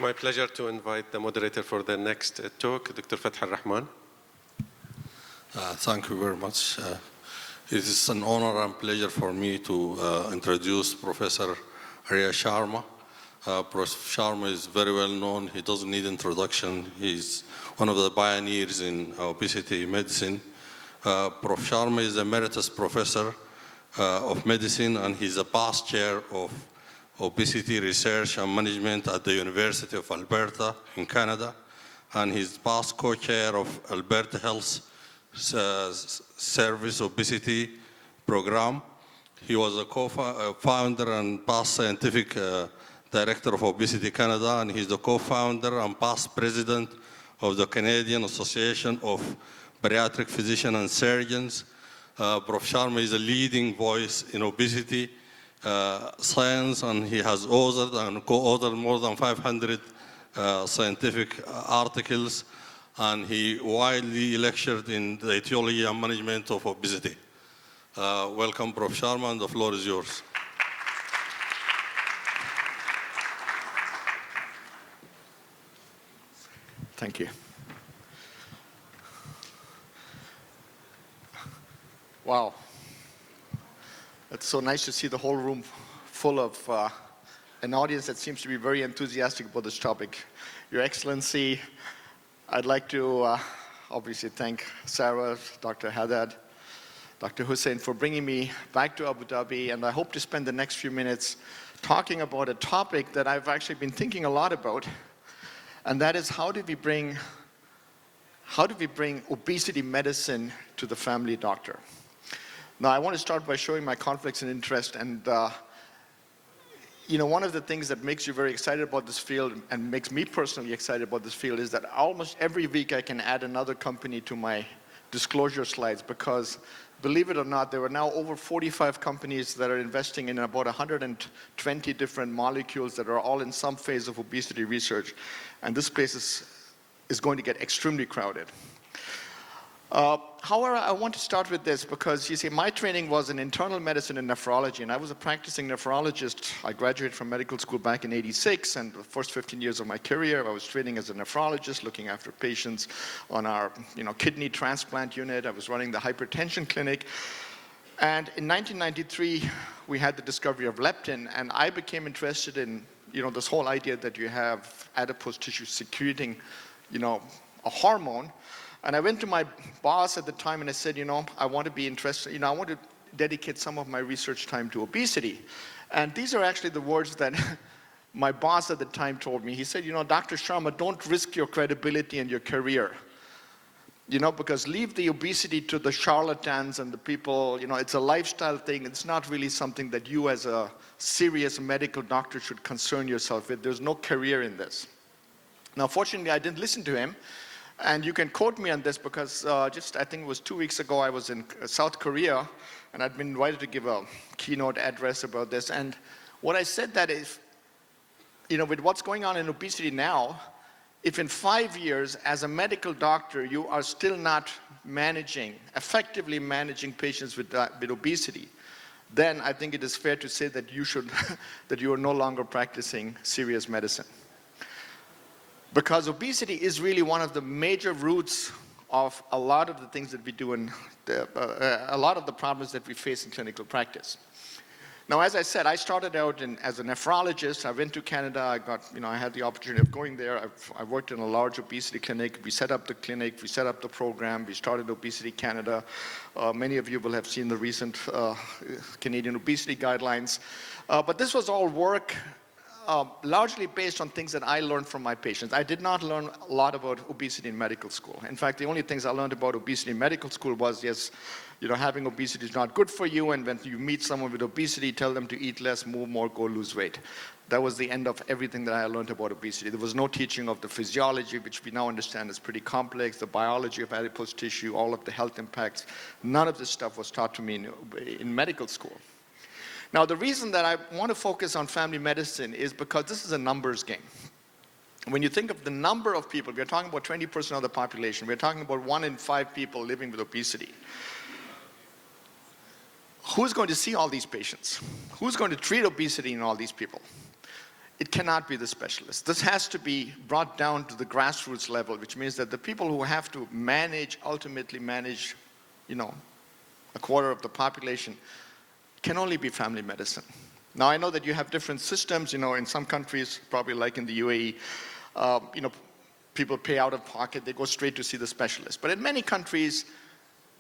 It's my pleasure to invite the moderator for the next talk, Dr. Fathel Rahman. Thank you very much. It is an honor and pleasure for me to introduce Professor Arya Sharma. Professor Sharma is very well known. He doesn't need introduction. He's one of the pioneers in obesity medicine. Prof. Sharma is Emeritus Professor of Medicine, and he's a past chair of Obesity Research and Management at the University of Alberta in Canada, and he's past co-chair of Alberta Health Service Obesity Program. He was a co-founder and past scientific director of Obesity Canada, and he's the co-founder and past president of the Canadian Association of Bariatric Physicians and Surgeons. Prof. Sharma is a leading voice in obesity science, and he has authored and co-authored more than 500 scientific articles, and he widely lectured in the etiology and management of obesity. Welcome, Prof. Sharma, and the floor is yours. Thank you. Wow. It's so nice to see the whole room full of an audience that seems to be very enthusiastic about this topic. Your Excellency, I'd like to obviously thank Sarah, Dr. Haddad, Dr. Hussein for bringing me back to Abu Dhabi, and I hope to spend the next few minutes talking about a topic that I've actually been thinking a lot about, and that is how do we bring obesity medicine to the family doctor? Now, I want to start by showing my conflicts and interest, and one of the things that makes you very excited about this field and makes me personally excited about this field is that almost every week I can add another company to my disclosure slides, because believe it or not, there are now over 45 companies that are investing in about 120 different molecules that are all in some phase of obesity research, and this place is going to get extremely crowded. However, I want to start with this because, you see, my training was in internal medicine and nephrology, and I was a practicing nephrologist. I graduated from medical school back in '86, and the first 15 years of my career, I was training as a nephrologist, looking after patients on our kidney transplant unit. I was running the hypertension clinic. And in 1993, we had the discovery of leptin, and I became interested in this whole idea that you have adipose tissue secreting a hormone. And I went to my boss at the time and I said, I want to be interested, I want to dedicate some of my research time to obesity. And these are actually the words that my boss at the time told me. He said, Dr. Sharma, don't risk your credibility and your career. Because leave the obesity to the charlatans and the people, it's a lifestyle thing. It's not really something that you as a serious medical doctor should concern yourself with. There's no career in this. Now, fortunately, I didn't listen to him. And you can quote me on this because I think it was 2 weeks ago, I was in South Korea, and I'd been invited to give a keynote address about this. And what I said that is, with what's going on in obesity now, if in 5 years, as a medical doctor, you are still not effectively managing patients with obesity, then I think it is fair to say that that you are no longer practicing serious medicine. Because obesity is really one of the major roots of a lot of the things that we do and a lot of the problems that we face in clinical practice. Now, as I said, I started out as a nephrologist. I went to Canada. I had the opportunity of going there. I worked in a large obesity clinic. We set up the clinic. We set up the program. We started Obesity Canada. Many of you will have seen the recent Canadian obesity guidelines. But this was all work largely based on things that I learned from my patients. I did not learn a lot about obesity in medical school. In fact, the only things I learned about obesity in medical school was, yes, having obesity is not good for you, and when you meet someone with obesity, tell them to eat less, move more, go lose weight. That was the end of everything that I learned about obesity. There was no teaching of the physiology, which we now understand is pretty complex, the biology of adipose tissue, all of the health impacts. None of this stuff was taught to me in medical school. Now, the reason that I want to focus on family medicine is because this is a numbers game. When you think of the number of people, we're talking about 20% of the population. We're talking about 1 in 5 people living with obesity. Who's going to see all these patients? Who's going to treat obesity in all these people? it cannot be the specialist. This has to be brought down to the grassroots level, which means that the people who have to ultimately manage, a quarter of the population can only be family medicine. Now, I know that you have different systems, in some countries, probably like in the UAE, people pay out of pocket, they go straight to see the specialist. But in many countries,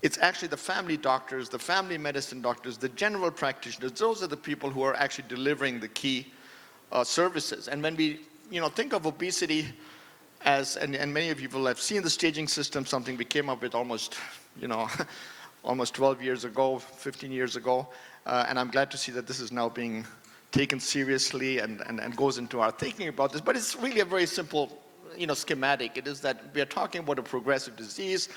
it's actually the family doctors, the family medicine doctors, the general practitioners, those are the people who are actually delivering the key services. And when we, think of obesity as, and many of you will have seen the staging system, something we came up with almost, almost 12 years ago, 15 years ago. And I'm glad to see that this is now being taken seriously and goes into our thinking about this. But it's really a very simple, schematic. It is that we are talking about a progressive disease.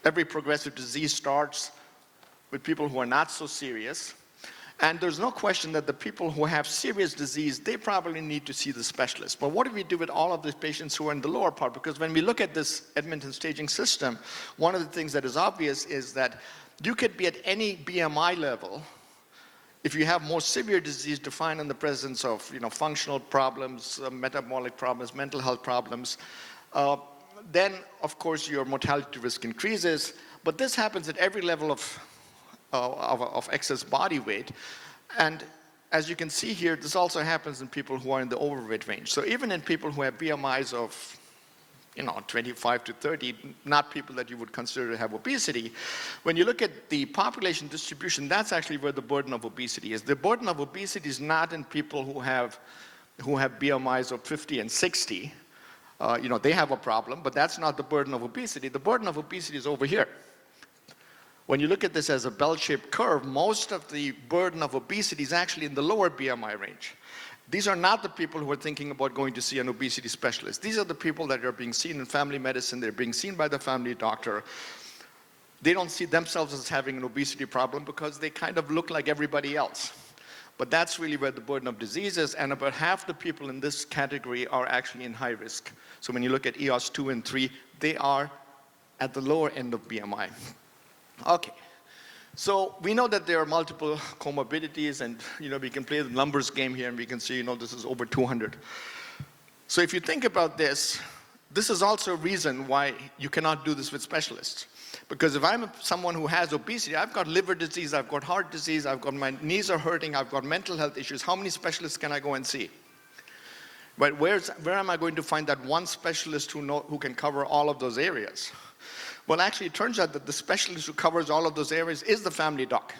Every progressive disease starts with people who are not so serious. And there's no question that the people who have serious disease, they probably need to see the specialist. But what do we do with all of the patients who are in the lower part? Because when we look at this Edmonton staging system, one of the things that is obvious is that you could be at any BMI level. If you have more severe disease defined in the presence of functional problems, metabolic problems, mental health problems, then of course your mortality risk increases. But this happens at every level of excess body weight. And as you can see here, this also happens in people who are in the overweight range. So even in people who have BMIs of 25 to 30, not people that you would consider to have obesity. When you look at the population distribution, that's actually where the burden of obesity is. The burden of obesity is not in people who have BMIs of 50 and 60. They have a problem, but that's not the burden of obesity. The burden of obesity is over here. When you look at this as a bell-shaped curve, most of the burden of obesity is actually in the lower BMI range. These are not the people who are thinking about going to see an obesity specialist. These are the people that are being seen in family medicine. They're being seen by the family doctor. They don't see themselves as having an obesity problem because they kind of look like everybody else. But that's really where the burden of disease is, and about half the people in this category are actually in high risk. So when you look at EOS 2 and 3, they are at the lower end of BMI. Okay. So we know that there are multiple comorbidities, and we can play the numbers game here and we can see this is over 200. So if you think about this, this is also a reason why you cannot do this with specialists. Because if I'm someone who has obesity, I've got liver disease, I've got heart disease, I've got my knees are hurting, I've got mental health issues, how many specialists can I go and see? But where am I going to find that one specialist who can cover all of those areas? Well, actually, it turns out that the specialist who covers all of those areas is the family doc.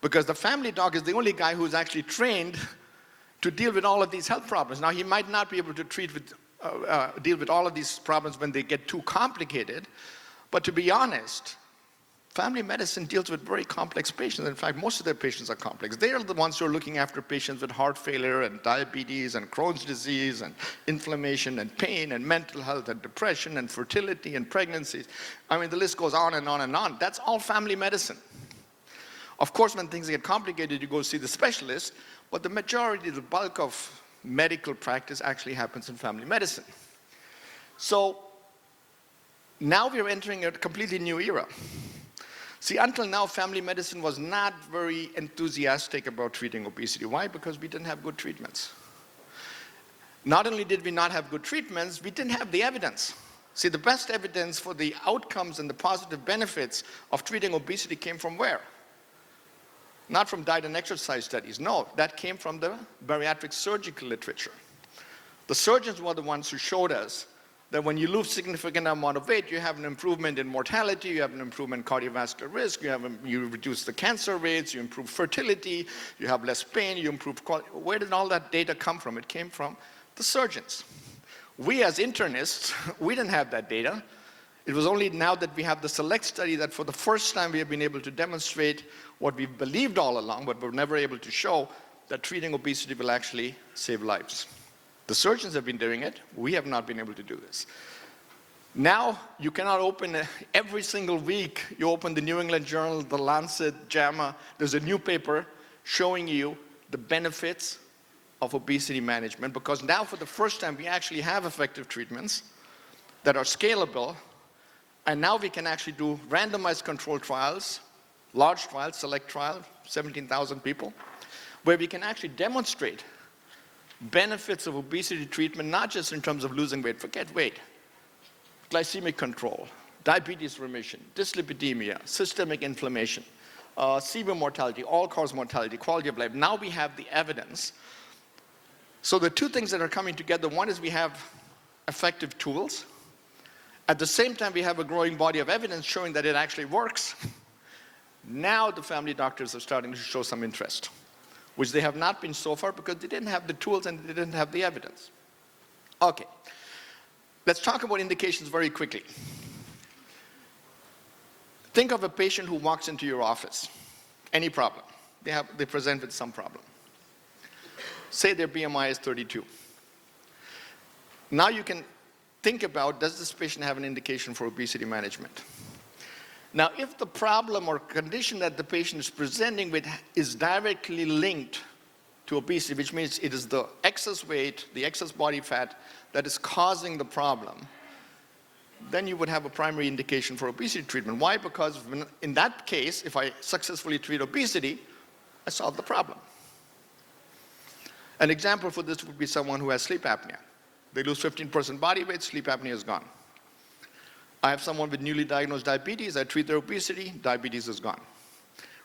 Because the family doc is the only guy who's actually trained to deal with all of these health problems. Now, he might not be able to deal with all of these problems when they get too complicated, but to be honest, family medicine deals with very complex patients. In fact, most of their patients are complex. They are the ones who are looking after patients with heart failure and diabetes and Crohn's disease and inflammation and pain and mental health and depression and fertility and pregnancies. I mean, the list goes on and on and on. That's all family medicine. Of course, when things get complicated, you go see the specialist, but the majority, the bulk of medical practice actually happens in family medicine. So now we're entering a completely new era. See, until now, family medicine was not very enthusiastic about treating obesity. Why? Because we didn't have good treatments. Not only did we not have good treatments, we didn't have the evidence. See, the best evidence for the outcomes and the positive benefits of treating obesity came from where? Not from diet and exercise studies. No, that came from the bariatric surgical literature. The surgeons were the ones who showed us that when you lose significant amount of weight, you have an improvement in mortality, you have an improvement in cardiovascular risk, you reduce the cancer rates, you improve fertility, you have less pain, you improve quality. Where did all that data come from? It came from the surgeons. We as internists, we didn't have that data. It was only now that we have the SELECT study that for the first time we have been able to demonstrate what we've believed all along, but we're never able to show, that treating obesity will actually save lives. The surgeons have been doing it. We have not been able to do this. Now, you cannot open every single week. You open the New England Journal, the Lancet, JAMA. There's a new paper showing you the benefits of obesity management, because now for the first time we actually have effective treatments that are scalable, and now we can actually do randomized controlled trials, large trials, SELECT trial, 17,000 people, where we can actually demonstrate benefits of obesity treatment, not just in terms of losing weight, forget weight, glycemic control, diabetes remission, dyslipidemia, systemic inflammation, severe mortality, all-cause mortality, quality of life. Now we have the evidence. So the two things that are coming together, one is we have effective tools. At the same time, we have a growing body of evidence showing that it actually works. Now the family doctors are starting to show some interest, which they have not been so far because they didn't have the tools and they didn't have the evidence. Okay, let's talk about indications very quickly. Think of a patient who walks into your office, any problem. They present with some problem. Say their BMI is 32. Now you can think about, does this patient have an indication for obesity management? Now, if the problem or condition that the patient is presenting with is directly linked to obesity, which means it is the excess weight, the excess body fat that is causing the problem, then you would have a primary indication for obesity treatment. Why? Because in that case, if I successfully treat obesity, I solve the problem. An example for this would be someone who has sleep apnea. They lose 15% body weight, sleep apnea is gone. I have someone with newly diagnosed diabetes, I treat their obesity, diabetes is gone,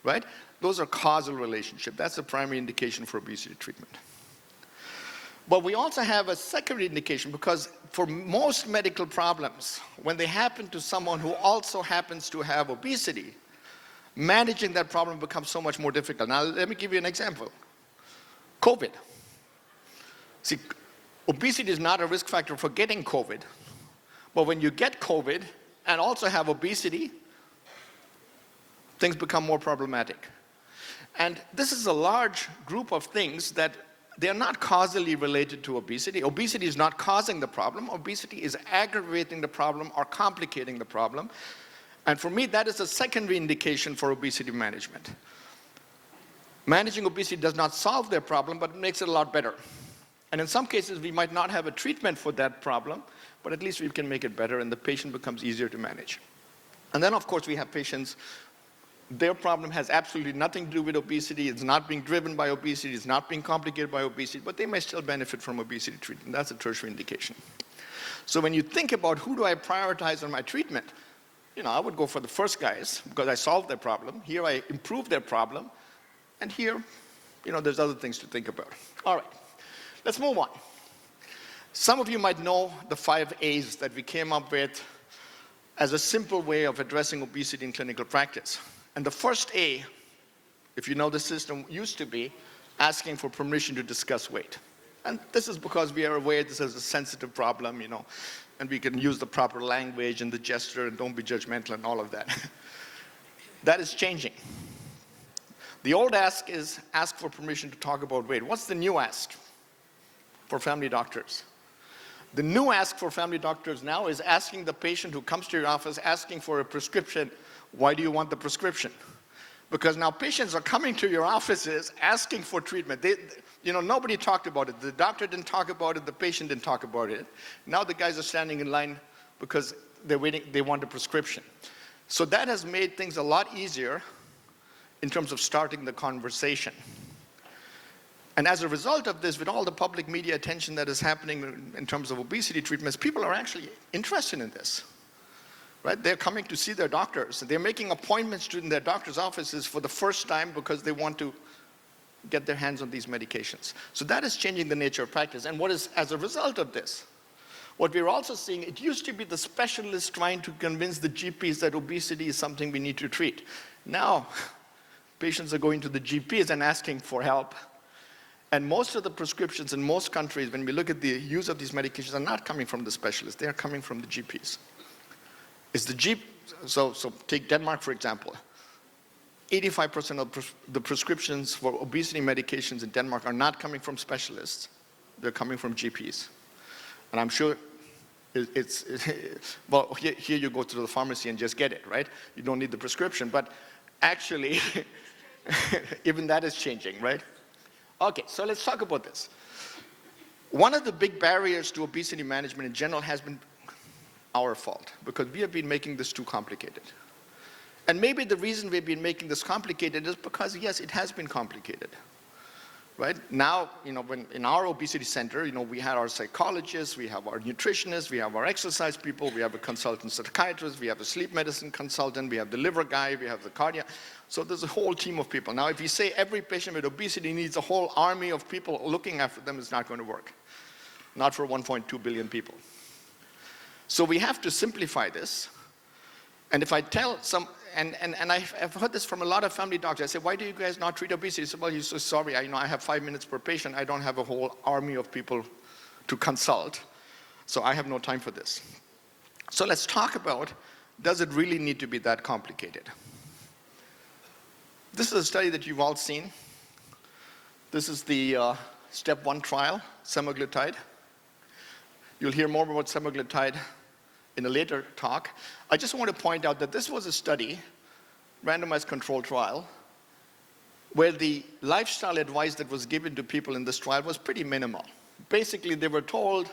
right? Those are causal relationships. That's the primary indication for obesity treatment. But we also have a secondary indication because for most medical problems, when they happen to someone who also happens to have obesity, managing that problem becomes so much more difficult. Now, let me give you an example. COVID. See, obesity is not a risk factor for getting COVID, but when you get COVID and also have obesity, things become more problematic. And this is a large group of things that they're not causally related to obesity. Obesity is not causing the problem. Obesity is aggravating the problem or complicating the problem. And for me, that is a secondary indication for obesity management. Managing obesity does not solve their problem, but it makes it a lot better. And in some cases, we might not have a treatment for that problem, but at least we can make it better and the patient becomes easier to manage. And then, of course, we have patients, their problem has absolutely nothing to do with obesity. It's not being driven by obesity. It's not being complicated by obesity, but they may still benefit from obesity treatment. That's a tertiary indication. So when you think about who do I prioritize on my treatment, I would go for the first guys because I solved their problem. Here I improved their problem. And here, there's other things to think about. All right. Let's move on. Some of you might know the 5 A's that we came up with as a simple way of addressing obesity in clinical practice. And the first A, if you know the system, used to be asking for permission to discuss weight. And this is because we are aware this is a sensitive problem, and we can use the proper language and the gesture and don't be judgmental and all of that. That is changing. The old ask is ask for permission to talk about weight. What's the new ask for family doctors? The new ask for family doctors now is asking the patient who comes to your office asking for a prescription, why do you want the prescription? Because now patients are coming to your offices asking for treatment. Nobody talked about it. The doctor didn't talk about it, the patient didn't talk about it. Now the guys are standing in line because they're waiting, they want a prescription. So that has made things a lot easier in terms of starting the conversation. And as a result of this, with all the public media attention that is happening in terms of obesity treatments, people are actually interested in this, right? They're coming to see their doctors. They're making appointments in their doctor's offices for the first time because they want to get their hands on these medications. So that is changing the nature of practice. And what is, as a result of this, what we're also seeing, it used to be the specialists trying to convince the GPs that obesity is something we need to treat. Now, patients are going to the GPs and asking for help. And most of the prescriptions in most countries, when we look at the use of these medications, are not coming from the specialists. They are coming from the GPs. So take Denmark, for example. 85% of the prescriptions for obesity medications in Denmark are not coming from specialists. They're coming from GPs. And I'm sure here you go to the pharmacy and just get it, right? You don't need the prescription. But actually, even that is changing, right? Okay, so let's talk about this. One of the big barriers to obesity management in general has been our fault, because we have been making this too complicated. And maybe the reason we've been making this complicated is because, yes, it has been complicated. right? Now, when in our obesity center, we had our psychologists, we have our nutritionists, we have our exercise people, we have a consultant psychiatrist, we have a sleep medicine consultant, we have the liver guy, we have the cardiac. So there's a whole team of people. Now, if you say every patient with obesity needs a whole army of people looking after them, it's not going to work. Not for 1.2 billion people. So we have to simplify this. And if I tell some, and I've heard this from a lot of family doctors. I say, why do you guys not treat obesity? They say, well, you're so sorry. I have 5 minutes per patient. I don't have a whole army of people to consult. So I have no time for this. So let's talk about, does it really need to be that complicated? This is a study that you've all seen. This is the step 1 trial, semaglutide. You'll hear more about semaglutide in a later talk. I just want to point out that this was a study, randomized controlled trial, where the lifestyle advice that was given to people in this trial was pretty minimal. Basically, they were told,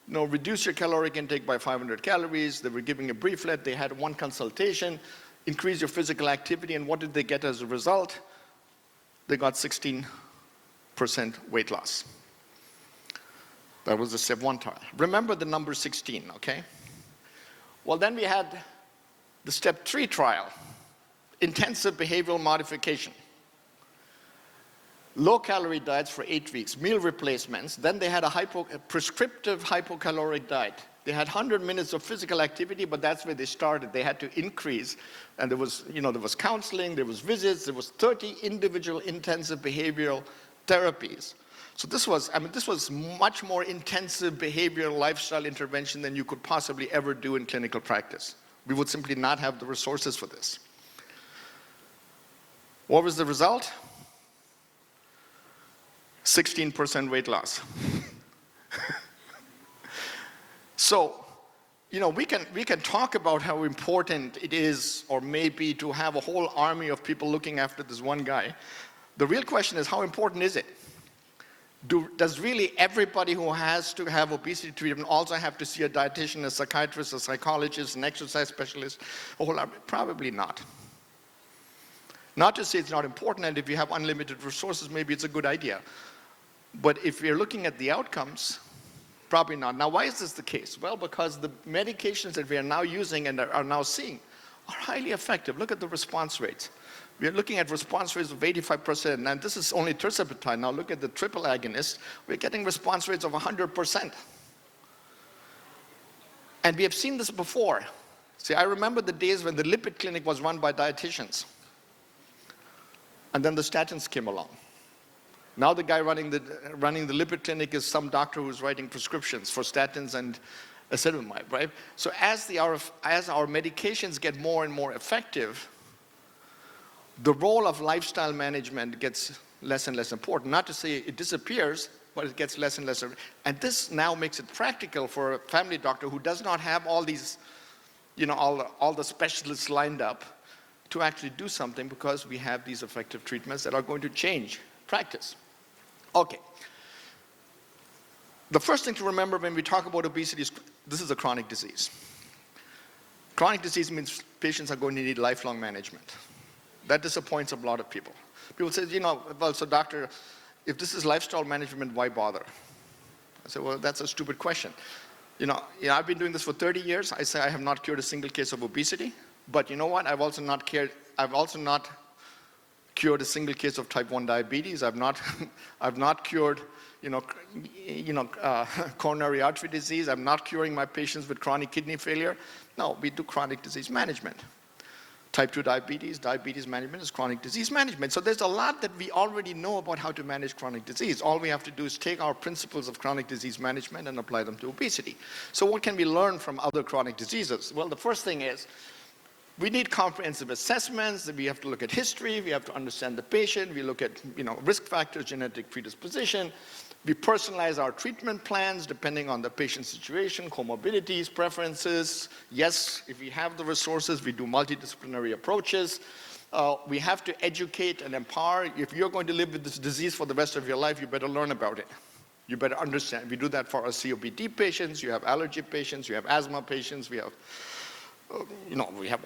reduce your caloric intake by 500 calories. They were giving a brieflet. They had one consultation, increase your physical activity, and what did they get as a result? They got 16% weight loss. That was the step 1 trial. Remember the number 16, okay? Well, then we had the step 3 trial, intensive behavioral modification. Low-calorie diets for 8 weeks, meal replacements. Then they had a prescriptive hypocaloric diet. They had 100 minutes of physical activity, but that's where they started. They had to increase, and there was counseling, there was visits, there was 30 individual intensive behavioral therapies. So this was much more intensive behavioral lifestyle intervention than you could possibly ever do in clinical practice. We would simply not have the resources for this. What was the result? 16% weight loss. So, we can talk about how important it is or may be to have a whole army of people looking after this one guy. The real question is, how important is it? Does really everybody who has to have obesity treatment also have to see a dietitian, a psychiatrist, a psychologist, an exercise specialist? Probably not. Not to say it's not important, and if you have unlimited resources, maybe it's a good idea. But if you're looking at the outcomes, probably not. Now, why is this the case? Well, because the medications that we are now using and are now seeing are highly effective. Look at the response rates. We are looking at response rates of 85%, and this is only tirzepatide. Now look at the triple agonist. We're getting response rates of 100%. And we have seen this before. See, I remember the days when the lipid clinic was run by dietitians. And then the statins came along. Now the guy running the lipid clinic is some doctor who's writing prescriptions for statins and ezetimibe, right? So as our medications get more and more effective, the role of lifestyle management gets less and less important. Not to say it disappears, but it gets less and less. And this now makes it practical for a family doctor who does not have all these, all the specialists lined up to actually do something, because we have these effective treatments that are going to change practice. Okay. The first thing to remember when we talk about obesity is this is a chronic disease. Chronic disease means patients are going to need lifelong management. That disappoints a lot of people. People say, well, so doctor, if this is lifestyle management, why bother? I say, well, that's a stupid question. I've been doing this for 30 years. I say I have not cured a single case of obesity. But you know what? I've also not cured a single case of type 1 diabetes. I've not cured, coronary artery disease. I'm not curing my patients with chronic kidney failure. No, we do chronic disease management. Type 2 diabetes management is chronic disease management. So there's a lot that we already know about how to manage chronic disease. All we have to do is take our principles of chronic disease management and apply them to obesity. So what can we learn from other chronic diseases? Well, the first thing is we need comprehensive assessments. We have to look at history. We have to understand the patient. We look at risk factors, genetic predisposition. We personalize our treatment plans depending on the patient's situation, comorbidities, preferences. Yes, if we have the resources, we do multidisciplinary approaches. We have to educate and empower. If you're going to live with this disease for the rest of your life, you better learn about it. You better understand. We do that for our COPD patients. You have allergy patients. You have asthma patients. We have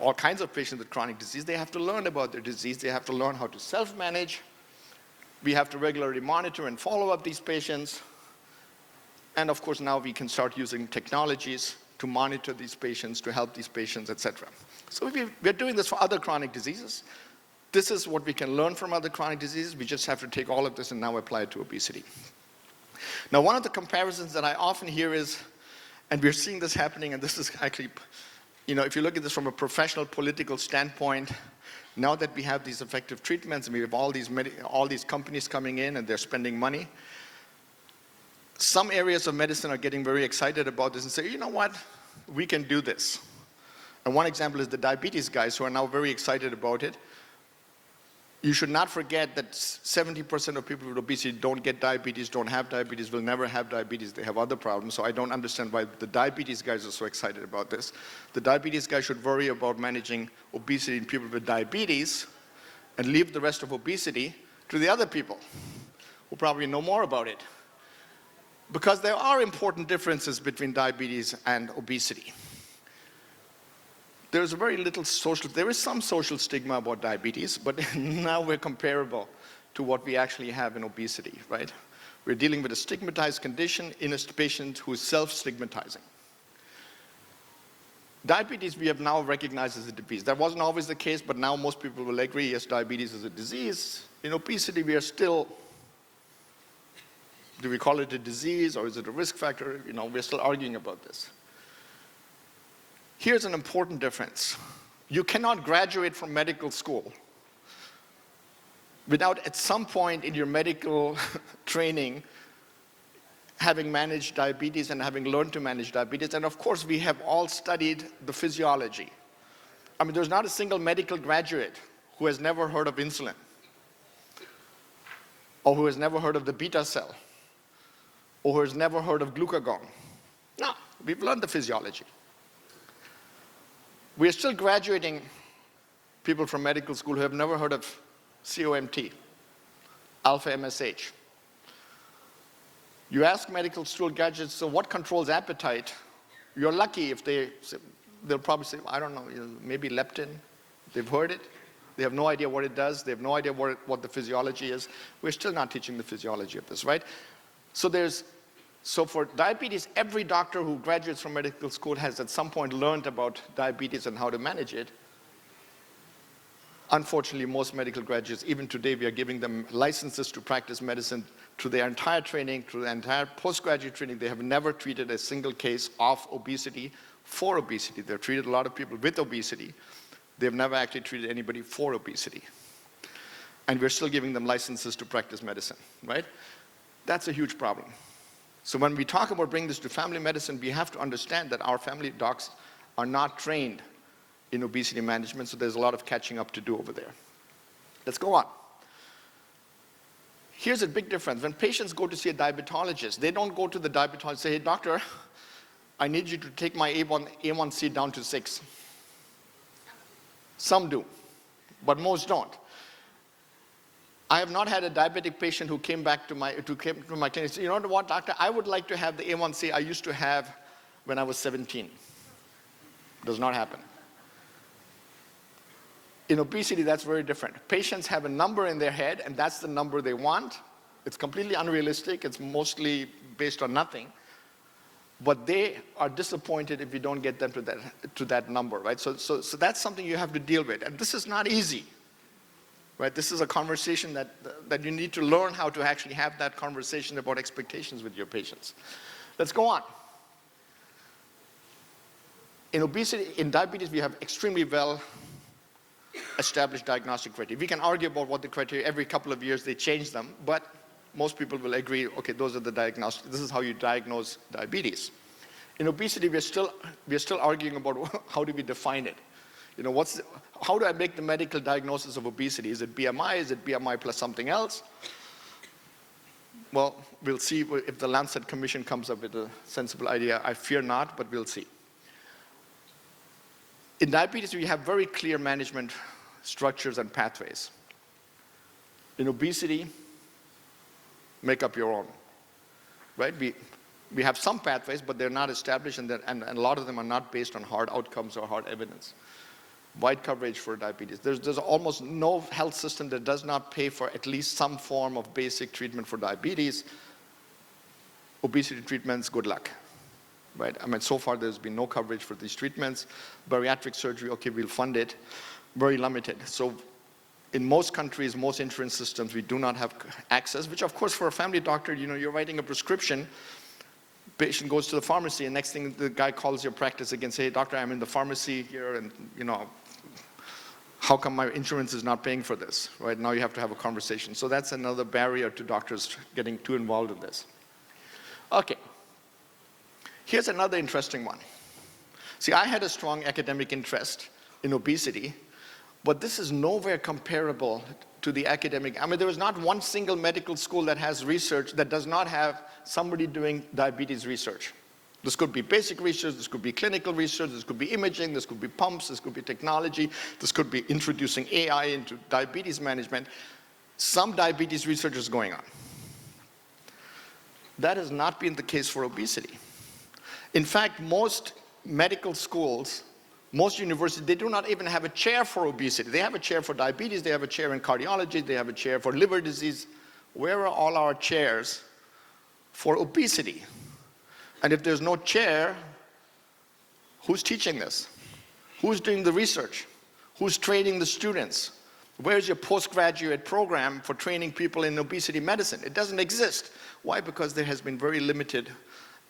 all kinds of patients with chronic disease. They have to learn about their disease. They have to learn how to self-manage. We have to regularly monitor and follow up these patients. And of course, now we can start using technologies to monitor these patients, to help these patients, etc. So we're doing this for other chronic diseases. This is what we can learn from other chronic diseases. We just have to take all of this and now apply it to obesity. Now, one of the comparisons that I often hear is, and we're seeing this happening, and this is actually, if you look at this from a professional political standpoint, now that we have these effective treatments and we have all these companies coming in and they're spending money, some areas of medicine are getting very excited about this and say, you know what, we can do this. And one example is the diabetes guys who are now very excited about it. You should not forget that 70% of people with obesity don't get diabetes, don't have diabetes, will never have diabetes. They have other problems. So I don't understand why the diabetes guys are so excited about this. The diabetes guys should worry about managing obesity in people with diabetes and leave the rest of obesity to the other people who probably know more about it. Because there are important differences between diabetes and obesity. There is some social stigma about diabetes, but now we're comparable to what we actually have in obesity, right? We're dealing with a stigmatized condition in a patient who is self-stigmatizing. Diabetes we have now recognized as a disease. That wasn't always the case, but now most people will agree, yes, diabetes is a disease. In obesity, we are still, do we call it a disease or is it a risk factor? We're still arguing about this. Here's an important difference. You cannot graduate from medical school without at some point in your medical training having managed diabetes and having learned to manage diabetes. And of course, we have all studied the physiology. I mean, there's not a single medical graduate who has never heard of insulin or who has never heard of the beta cell or who has never heard of glucagon. No, we've learned the physiology. We are still graduating people from medical school who have never heard of COMT, alpha MSH. You ask medical school graduates, so what controls appetite? You're lucky if they'll probably say, I don't know, maybe leptin. They've heard it. They have no idea what it does. They have no idea what the physiology is. We're still not teaching the physiology of this, right? So for diabetes, every doctor who graduates from medical school has at some point learned about diabetes and how to manage it. Unfortunately, most medical graduates, even today, we are giving them licenses to practice medicine through their entire training, through their entire postgraduate training. They have never treated a single case of obesity for obesity. They've treated a lot of people with obesity. They've never actually treated anybody for obesity. And we're still giving them licenses to practice medicine, right? That's a huge problem. So when we talk about bringing this to family medicine, we have to understand that our family docs are not trained in obesity management, so there's a lot of catching up to do over there. Let's go on. Here's a big difference. When patients go to see a diabetologist, they don't go to the diabetologist and say, hey, doctor, I need you to take my A1C down to 6. Some do, but most don't. I have not had a diabetic patient who came to my clinic and said, you know what, doctor, I would like to have the A1C I used to have when I was 17. Does not happen. In obesity, that's very different. Patients have a number in their head, and that's the number they want. It's completely unrealistic. It's mostly based on nothing. But they are disappointed if you don't get them to that number, right? So that's something you have to deal with. And this is not easy. Right? This is a conversation that you need to learn how to actually have that conversation about expectations with your patients. Let's go on. In diabetes, we have extremely well established diagnostic criteria. We can argue about what the criteria, every couple of years they change them, but most people will agree, okay, those are the diagnostic, this is how you diagnose diabetes. In obesity, we're still arguing about how do we define it. How do I make the medical diagnosis of obesity? Is it BMI? Is it BMI plus something else? Well, we'll see if the Lancet Commission comes up with a sensible idea. I fear not, but we'll see. In diabetes, we have very clear management structures and pathways. In obesity, make up your own, right? We have some pathways, but they're not established, and a lot of them are not based on hard outcomes or hard evidence. Wide coverage for diabetes. There's almost no health system that does not pay for at least some form of basic treatment for diabetes. Obesity treatments, good luck. Right? I mean, so far there's been no coverage for these treatments. Bariatric surgery, okay, we'll fund it. Very limited. So in most countries, most insurance systems, we do not have access, which of course for a family doctor, you're writing a prescription, patient goes to the pharmacy, and next thing the guy calls your practice again, say, hey, doctor, I'm in the pharmacy here, and how come my insurance is not paying for this? Right? Now you have to have a conversation. So that's another barrier to doctors getting too involved in this. Okay. Here's another interesting one. See, I had a strong academic interest in obesity, but this is nowhere comparable to the academic. I mean, there is not one single medical school that has research that does not have somebody doing diabetes research. This could be basic research, this could be clinical research, this could be imaging, this could be pumps, this could be technology, this could be introducing AI into diabetes management. Some diabetes research is going on. That has not been the case for obesity. In fact, most medical schools, most universities, they do not even have a chair for obesity. They have a chair for diabetes, they have a chair in cardiology, they have a chair for liver disease. Where are all our chairs for obesity? And if there's no chair, who's teaching this? Who's doing the research? Who's training the students? Where's your postgraduate program for training people in obesity medicine? It doesn't exist. Why? Because there has been very limited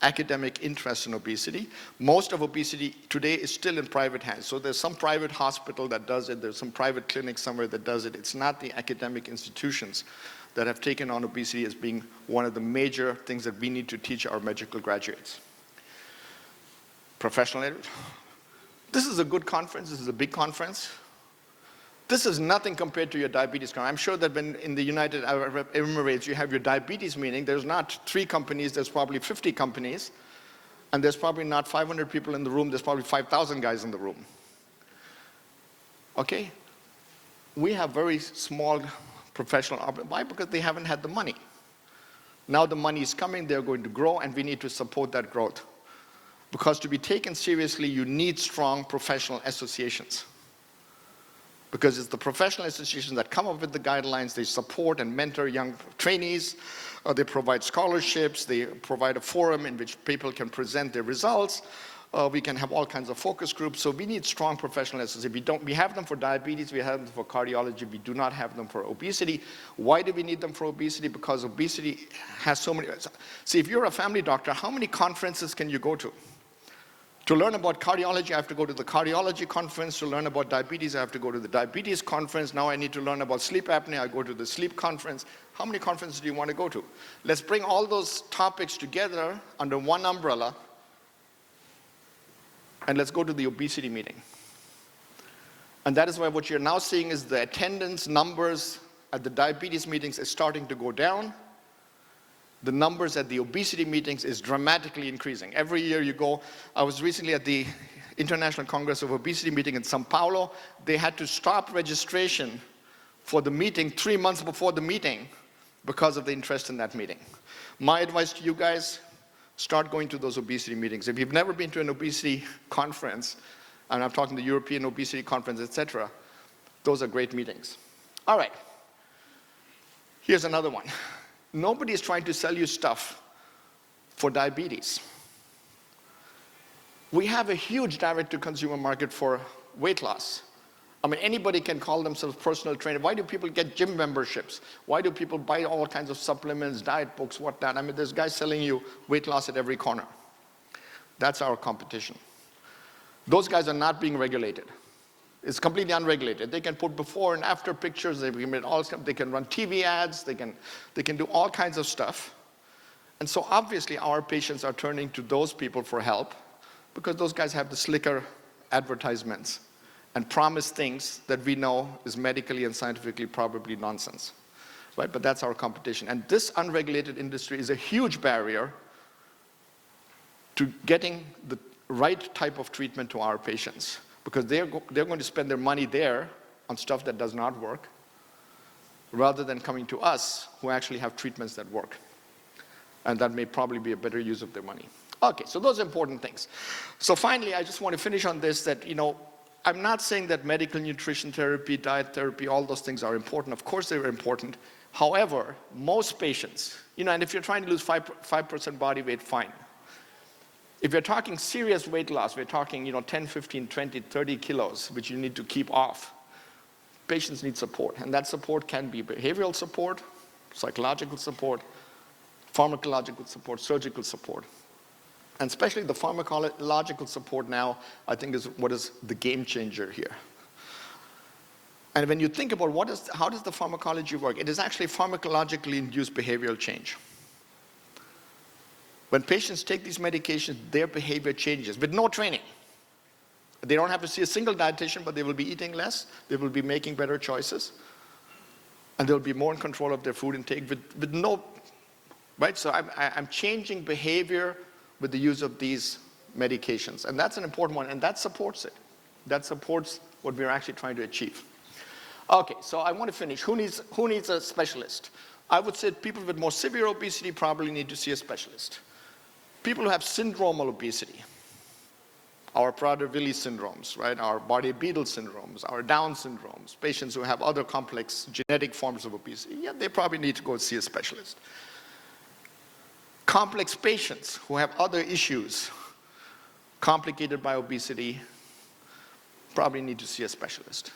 academic interest in obesity. Most of obesity today is still in private hands. So there's some private hospital that does it, there's some private clinic somewhere that does it. It's not the academic institutions that have taken on obesity as being one of the major things that we need to teach our medical graduates. Professional. This is a good conference, this is a big conference. This is nothing compared to your diabetes conference. I'm sure that when in the United Arab Emirates you have your diabetes meeting, there's not 3 companies, there's probably 50 companies, and there's probably not 500 people in the room, there's probably 5,000 guys in the room. Okay? We have very small professional, why? Because they haven't had the money. Now the money is coming, they're going to grow, and we need to support that growth. Because to be taken seriously, you need strong professional associations. Because it's the professional associations that come up with the guidelines, they support and mentor young trainees, they provide scholarships, they provide a forum in which people can present their results, we can have all kinds of focus groups, so we need strong professional associations. We have them for diabetes, we have them for cardiology, we do not have them for obesity. Why do we need them for obesity? Because obesity has so many, see, if you're a family doctor, how many conferences can you go to? To learn about cardiology, I have to go to the cardiology conference. To learn about diabetes, I have to go to the diabetes conference. Now I need to learn about sleep apnea, I go to the sleep conference. How many conferences do you want to go to? Let's bring all those topics together under one umbrella, and let's go to the obesity meeting. And that is why what you're now seeing is the attendance numbers at the diabetes meetings is starting to go down. The numbers at the obesity meetings is dramatically increasing. Every year you go, I was recently at the International Congress of Obesity meeting in Sao Paulo. They had to stop registration for the meeting 3 months before the meeting because of the interest in that meeting. My advice to you guys, start going to those obesity meetings. If you've never been to an obesity conference, and I'm talking the European Obesity Conference, etc., those are great meetings. All right, here's another one. Nobody is trying to sell you stuff for diabetes. We have a huge direct-to-consumer market for weight loss. I mean, anybody can call themselves personal trainer. Why do people get gym memberships? Why do people buy all kinds of supplements, diet books, whatnot? I mean, there's guys selling you weight loss at every corner. That's our competition. Those guys are not being regulated. It's completely unregulated. They can put before and after pictures, they can, they can run TV ads, they can do all kinds of stuff. And so obviously our patients are turning to those people for help because those guys have the slicker advertisements and promise things that we know is medically and scientifically probably nonsense. Right? But that's our competition. And this unregulated industry is a huge barrier to getting the right type of treatment to our patients. Because they're going to spend their money there on stuff that does not work, rather than coming to us who actually have treatments that work. And that may probably be a better use of their money. Okay, so those are important things. So finally, I just want to finish on this, that, I'm not saying that medical nutrition therapy, diet therapy, all those things are important. Of course they're important. However, most patients, and if you're trying to lose 5% body weight, fine. If you're talking serious weight loss, we're talking 10, 15, 20, 30 kilos, which you need to keep off. Patients need support, and that support can be behavioral support, psychological support, pharmacological support, surgical support. And especially the pharmacological support now, I think, is what is the game changer here. And when you think about how does the pharmacology work, it is actually pharmacologically induced behavioral change. When patients take these medications, their behavior changes with no training. They don't have to see a single dietitian, but they will be eating less, they will be making better choices, and they'll be more in control of their food intake with no, right? So I'm changing behavior with the use of these medications. And that's an important one, and that supports it. That supports what we're actually trying to achieve. Okay, so I want to finish. Who needs a specialist? I would say people with more severe obesity probably need to see a specialist. People who have syndromal obesity, our Prader-Willi syndromes, right? Our Bardet-Biedl syndromes, our Down syndromes, patients who have other complex genetic forms of obesity, yeah, they probably need to go see a specialist. Complex patients who have other issues complicated by obesity probably need to see a specialist.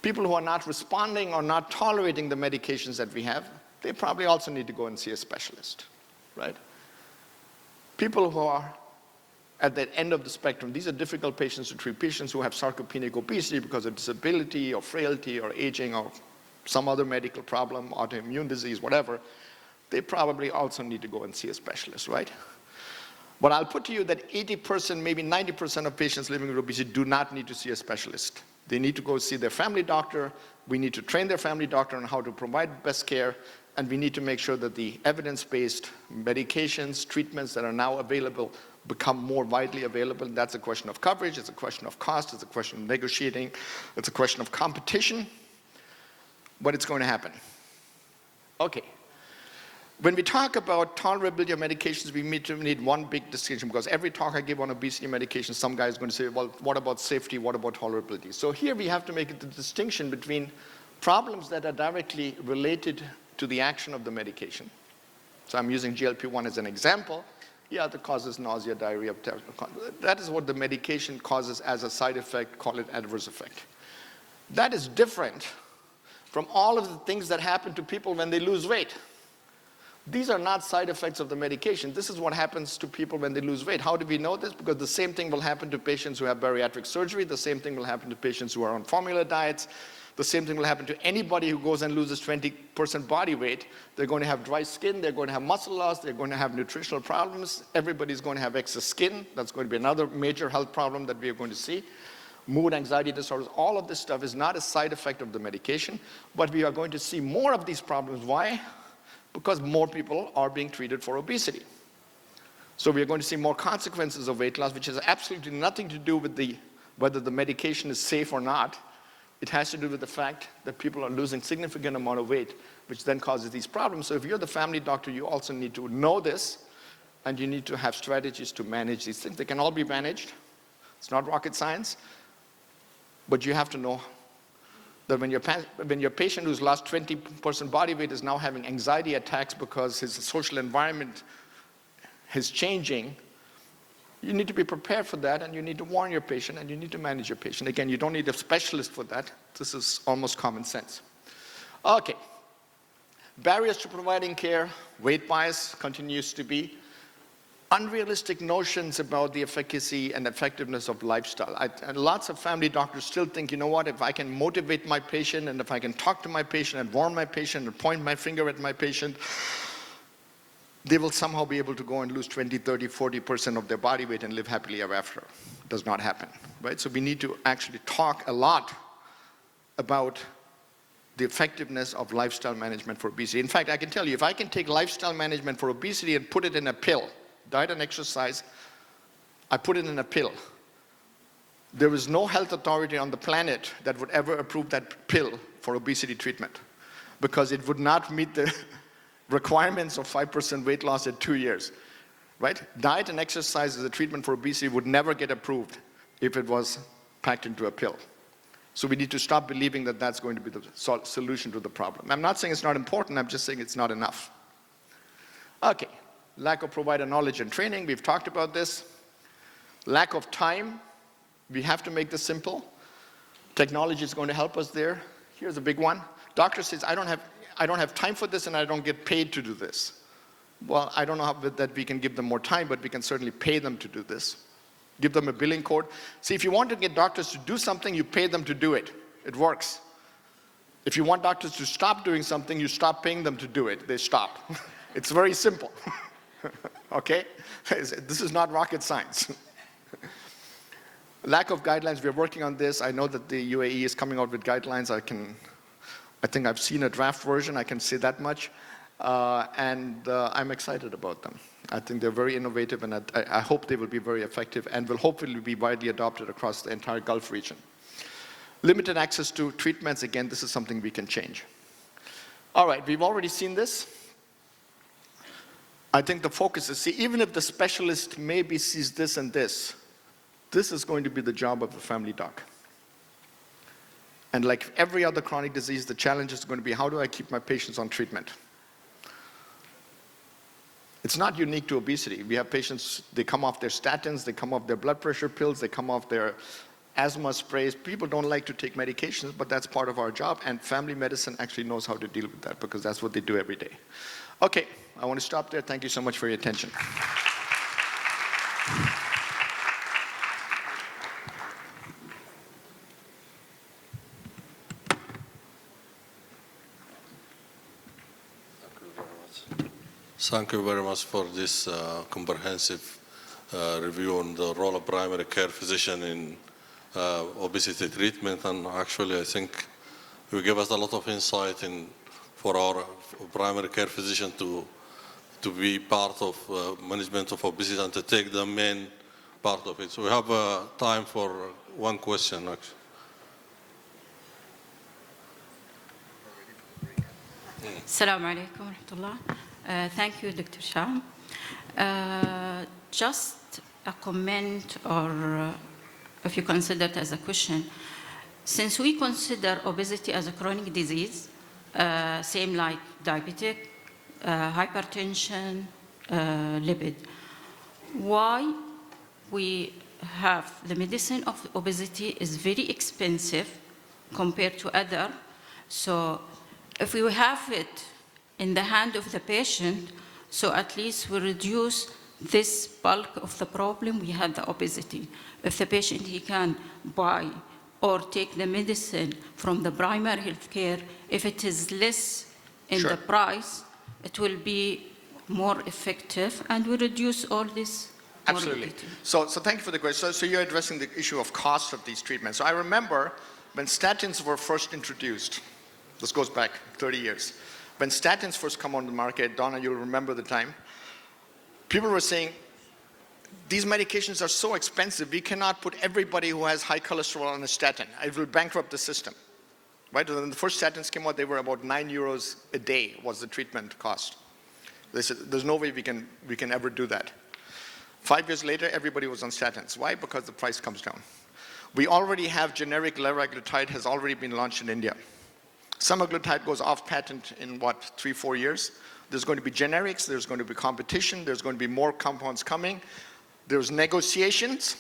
People who are not responding or not tolerating the medications that we have, they probably also need to go and see a specialist, right? People who are at the end of the spectrum, these are difficult patients to treat, patients who have sarcopenic obesity because of disability or frailty or aging or some other medical problem, autoimmune disease, whatever, they probably also need to go and see a specialist, right? But I'll put to you that 80%, maybe 90% of patients living with obesity do not need to see a specialist. They need to go see their family doctor. We need to train their family doctor on how to provide best care, and we need to make sure that the evidence-based medications, treatments that are now available become more widely available. That's a question of coverage, it's a question of cost, it's a question of negotiating, it's a question of competition, but it's going to happen. Okay. When we talk about tolerability of medications, we need one big distinction, because every talk I give on obesity medication, some guy is going to say, well, what about safety, what about tolerability? So here we have to make the distinction between problems that are directly related to the action of the medication. So I'm using GLP-1 as an example. Yeah, that causes nausea, diarrhea. That is what the medication causes as a side effect, call it adverse effect. That is different from all of the things that happen to people when they lose weight. These are not side effects of the medication. This is what happens to people when they lose weight. How do we know this? Because the same thing will happen to patients who have bariatric surgery. The same thing will happen to patients who are on formula diets. The same thing will happen to anybody who goes and loses 20% body weight. They're going to have dry skin. They're going to have muscle loss. They're going to have nutritional problems. Everybody's going to have excess skin. That's going to be another major health problem that we are going to see. Mood, anxiety disorders, all of this stuff is not a side effect of the medication, but we are going to see more of these problems. Why? Because more people are being treated for obesity. So we are going to see more consequences of weight loss, which has absolutely nothing to do with whether the medication is safe or not. It has to do with the fact that people are losing significant amount of weight, which then causes these problems. So if you're the family doctor, you also need to know this, and you need to have strategies to manage these things. They can all be managed. It's not rocket science, but you have to know that when your patient who's lost 20% body weight is now having anxiety attacks because his social environment is changing, you need to be prepared for that, and you need to warn your patient, and you need to manage your patient. Again, you don't need a specialist for that. This is almost common sense. Okay. Barriers to providing care, weight bias continues to be. Unrealistic notions about the efficacy and effectiveness of lifestyle. And lots of family doctors still think, you know what, if I can motivate my patient, and if I can talk to my patient and warn my patient and point my finger at my patient, they will somehow be able to go and lose 20, 30, 40% of their body weight and live happily ever after. It does not happen, right? So we need to actually talk a lot about the effectiveness of lifestyle management for obesity. In fact, I can tell you, if I can take lifestyle management for obesity and put it in a pill, diet and exercise, I put it in a pill. There is no health authority on the planet that would ever approve that pill for obesity treatment, because it would not meet the requirements of 5% weight loss at 2 years, right? Diet and exercise as a treatment for obesity would never get approved if it was packed into a pill. So we need to stop believing that that's going to be the solution to the problem. I'm not saying it's not important, I'm just saying it's not enough. Okay, lack of provider knowledge and training, we've talked about this. Lack of time, we have to make this simple. Technology is going to help us there. Here's a big one. Doctor says, I don't have time for this and I don't get paid to do this. Well, I don't know how that we can give them more time, but we can certainly pay them to do this. Give them a billing code. See, if you want to get doctors to do something, you pay them to do it. It works. If you want doctors to stop doing something, you stop paying them to do it. They stop. It's very simple. Okay? This is not rocket science. Lack of guidelines, we're working on this. I know that the UAE is coming out with guidelines. I think I've seen a draft version, I can say that much. I'm excited about them. I think they're very innovative, and I hope they will be very effective and will hopefully be widely adopted across the entire Gulf region. Limited access to treatments, again, this is something we can change. All right, we've already seen this. I think the focus is, see, even if the specialist maybe sees this and this is going to be the job of the family doc. And like every other chronic disease, the challenge is going to be, how do I keep my patients on treatment? It's not unique to obesity. We have patients, they come off their statins, they come off their blood pressure pills, they come off their asthma sprays. People don't like to take medications, but that's part of our job, and family medicine actually knows how to deal with that because that's what they do every day. Okay, I want to stop there. Thank you so much for your attention. Thank you very much for this comprehensive review on the role of primary care physician in obesity treatment. And actually, I think you gave us a lot of insight for our primary care physician to be part of management of obesity and to take the main part of it. So we have time for one question, actually. Assalamu alaikum wa rahmatullah. Thank you, Dr. Shah. Just a comment, or if you consider it as a question, since we consider obesity as a chronic disease, same like diabetic, hypertension, lipid, why we have the medicine of obesity is very expensive compared to other. So if we have it in the hand of the patient, so at least we reduce this bulk of the problem. We have the obesity. If the patient, he can buy or take the medicine from the primary health care, if it is less in the price, it will be more effective and we reduce all this. Absolutely. So thank you for the question. So you're addressing the issue of cost of these treatments. So I remember when statins were first introduced, this goes back 30 years. When statins first come on the market, Donna, you'll remember the time, people were saying, these medications are so expensive, we cannot put everybody who has high cholesterol on a statin. It will bankrupt the system. Right? When the first statins came out, they were about €9 a day was the treatment cost. They said, there's no way we can ever do that. 5 years later, everybody was on statins. Why? Because the price comes down. We already have generic liraglutide has already been launched in India. Semaglutide goes off patent in what, 3-4 years? There's going to be generics, there's going to be competition, there's going to be more compounds coming. There's negotiations.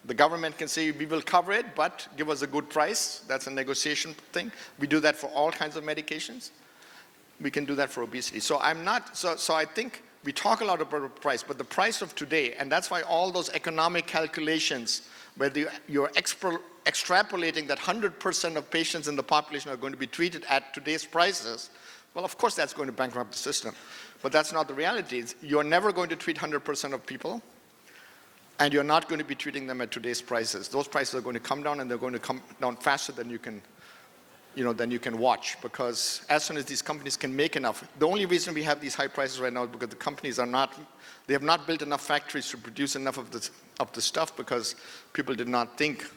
The government can say, we will cover it, but give us a good price. That's a negotiation thing. We do that for all kinds of medications. We can do that for obesity. So I think we talk a lot about price, but the price of today, and that's why all those economic calculations, where you're extrapolating that 100% of patients in the population are going to be treated at today's prices, well, of course that's going to bankrupt the system. But that's not the reality. You're never going to treat 100% of people, and you're not going to be treating them at today's prices. Those prices are going to come down, and they're going to come down faster than you can watch, because as soon as these companies can make enough, the only reason we have these high prices right now is because the companies they have not built enough factories to produce enough of the stuff, because people did not think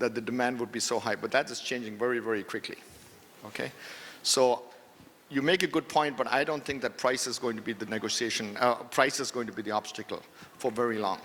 that the demand would be so high. But that is changing very, very quickly. Okay? So you make a good point, but I don't think that price is going to be the negotiation, price is going to be the obstacle for very long.